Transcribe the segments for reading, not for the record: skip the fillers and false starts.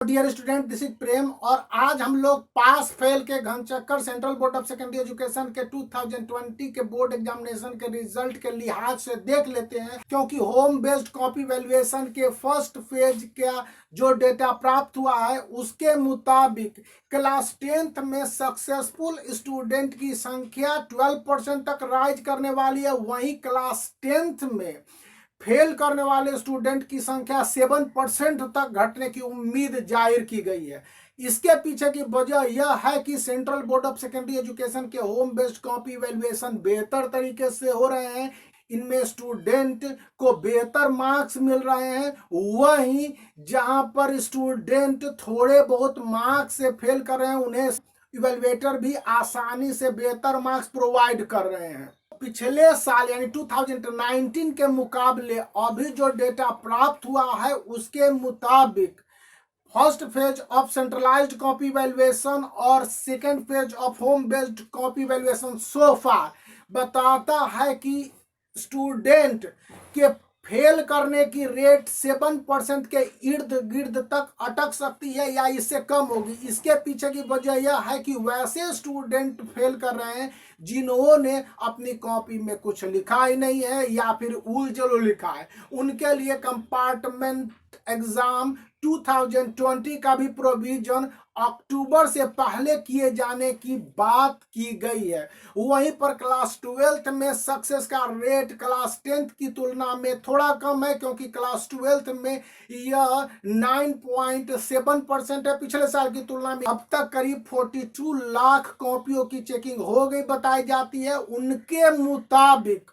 Dear student, this is प्रेम और आज हम लोग पास फेल के घन चक्कर central board of secondary education के 2020 के बोर्ड एग्जामिनेशन के रिजल्ट के लिहाज से देख लेते हैं। क्योंकि होम बेस्ड कॉपी वैल्यूएशन के फर्स्ट फेज का जो डेटा प्राप्त हुआ है उसके मुताबिक क्लास 10th में सक्सेसफुल स्टूडेंट की संख्या 12% तक राइज करने वाली है। वहीं क्लास 10th में फेल करने वाले स्टूडेंट की संख्या 7% तक घटने की उम्मीद जाहिर की गई है। इसके पीछे की वजह यह है कि central board of secondary education के होम बेस्ड कॉपी वैल्यूएशन बेहतर तरीके से हो रहे हैं। इनमें स्टूडेंट को बेहतर मार्क्स मिल रहे हैं। वहीं जहां पर स्टूडेंट थोड़े बहुत मार्क्स से फेल कर रहे हैं उन्हें इवेल्युएटर भी आसानी से बेहतर मार्क्स प्रोवाइड कर रहे हैं। पिछले साल यानी 2019 के मुकाबले अभी जो डेटा प्राप्त हुआ है उसके मुताबिक first phase of centralised copy valuation और second phase of home based copy valuation so far बताता है कि स्टूडेंट के फेल करने की रेट 7% के इर्द गिर्द तक अटक सकती है या इससे कम होगी। इसके पीछे की वजह यह है कि वैसे स्टूडेंट फेल कर रहे हैं जिन्होंने अपनी कॉपी में कुछ लिखा ही नहीं है या फिर उलझुल लिखा है। उनके लिए कंपार्टमेंट एग्जाम 2020 का भी प्रोविजन अक्टूबर से पहले किए जाने की बात की गई है। वहीं पर क्लास 12th में सक्सेस का रेट क्लास 10th की तुलना में थोड़ा कम है, क्योंकि क्लास 12th में यह 9.7% है। पिछले साल की तुलना में अब तक करीब 42 लाख कॉपियों की चेकिंग हो गई बताई जाती है। उनके मुताबिक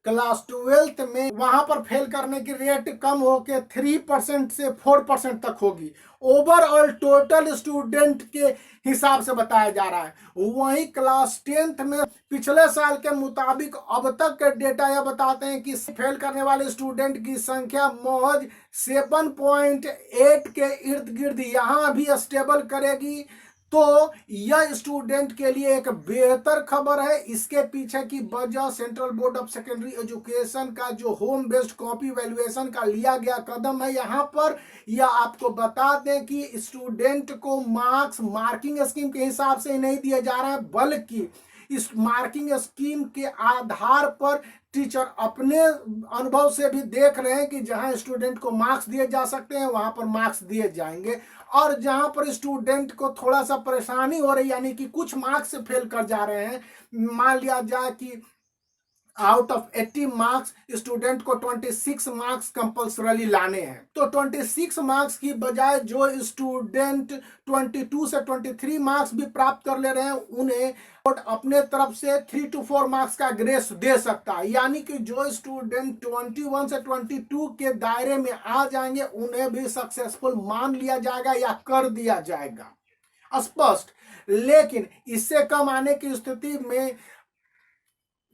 क्लास 12th में वहां पर फेल करने की रेट कम होकर 3% से 4% तक होगी। ओवरऑल टोटल स्टूडेंट के हिसाब से बताया जा रहा है। वहीं क्लास 10th में पिछले साल के मुताबिक अब तक के डेटा यह बताते हैं कि फेल करने वाले स्टूडेंट की संख्या महज 7.8 के इर्द गिर्द यहां भी स्टेबल करेगी। तो यह स्टूडेंट के लिए एक बेहतर खबर है। इसके पीछे की वजह central board of secondary education का जो होम बेस्ड कॉपी वैल्यूएशन का लिया गया कदम है। यहाँ पर यह आपको बता दें कि स्टूडेंट को मार्क्स मार्किंग स्कीम के हिसाब से नहीं दिए जा रहे हैं, बल्कि इस मार्किंग स्कीम के आधार पर टीचर अपने अनुभव से भी देख रहे हैं कि जहां स्टूडेंट को मार्क्स दिए जा सकते हैं वहां पर मार्क्स दिए जाएंगे, और जहां पर स्टूडेंट को थोड़ा सा परेशानी हो रही यानी कि कुछ मार्क्स से फेल कर जा रहे हैं, मान लिया जाए कि आउट ऑफ 80 मार्क्स स्टूडेंट को 26 मार्क्स कंपल्सरली लाने हैं, तो 26 मार्क्स की बजाय जो स्टूडेंट 22 से 23 मार्क्स भी प्राप्त कर ले रहे हैं उन्हें अपने तरफ से 3 to 4 मार्क्स का ग्रेस दे सकता है। यानी कि जो स्टूडेंट 21 से 22 के दायरे में आ जाएंगे उन्हें भी सक्सेसफुल मान लिया जाएगा या कर दिया जाएगा स्पष्ट। लेकिन इससे कम आने की स्थिति में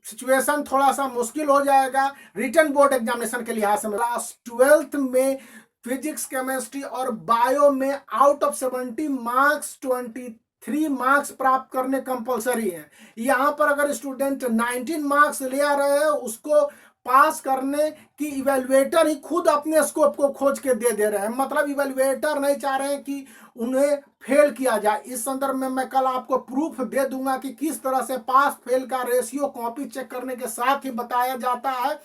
सिचुएशन थोड़ा सा मुश्किल हो जाएगा रिटन बोर्ड एग्जामिनेशन के लिहाज से। क्लास 12th में फिजिक्स, केमिस्ट्री और बायो में आउट ऑफ 70 मार्क्स 23 मार्क्स प्राप्त करने कंपलसरी है। यहां पर अगर स्टूडेंट 19 मार्क्स ले आ रहे हैं उसको पास करने की इवेल्युएटर ही खुद अपने स्कोप को खोज के दे रहे हैं। मतलब इवेल्युएटर नहीं चाह रहे हैं कि उन्हें फेल किया जाए। इस संदर्भ में मैं कल आपको प्रूफ दे दूंगा कि किस तरह से पास फेल का रेशियो कॉपी चेक करने के साथ ही बताया जाता है।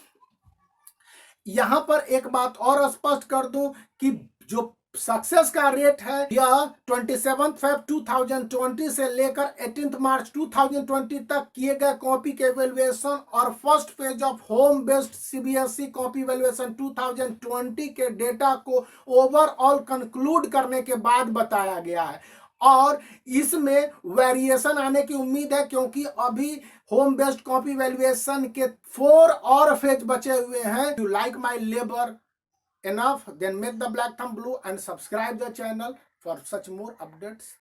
यहां पर एक बात और स्पष्ट कर दूं कि जो सक्सेस का रेट है यह 27 Feb 2020 से लेकर 18 मार्च 2020 तक किए गए कॉपी के इवैल्यूएशन और first phase of home based CBSE copy evaluation 2020 के डेटा को ओवरऑल कंक्लूड करने के बाद बताया गया है। और इसमें वेरिएशन आने की उम्मीद है, क्योंकि अभी होम बेस्ड कॉपी वैल्यूएशन के 4 और फेज बचे हुए हैं। You like my labour enough, then make the black thumb blue and subscribe the channel for such more updates.